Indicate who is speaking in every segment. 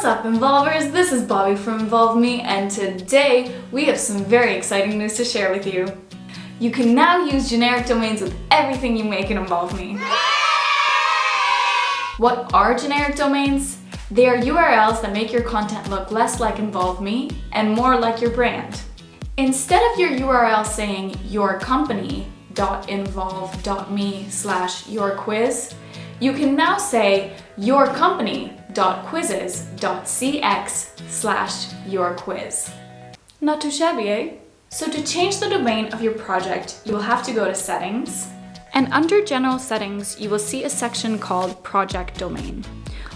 Speaker 1: What's up, Involvers? This is Bobby from Involve Me, and today we have some very exciting news to share with you. You can now use generic domains with everything you make in Involve Me. What are generic domains? They are URLs that make your content look less like Involve Me and more like your brand. Instead of your URL saying yourcompany.involve.me/yourquiz, you can now say yourcompany.quizzes.cx/yourquiz. Not too shabby, eh? So to change the domain of your project, you will have to go to Settings, and under General Settings, you will see a section called Project Domain.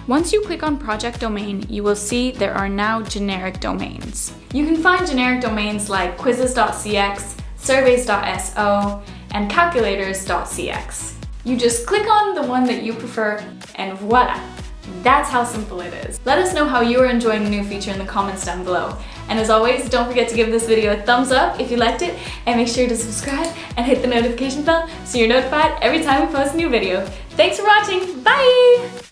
Speaker 1: Once you click on Project Domain, you will see there are now generic domains. You can find generic domains like quizzes.cx, surveys.so, and calculators.cx. You just click on the one that you prefer, and voila! That's how simple it is. Let us know how you are enjoying the new feature in the comments down below. And as always, don't forget to give this video a thumbs up if you liked it, and make sure to subscribe and hit the notification bell so you're notified every time we post a new video. Thanks for watching, bye!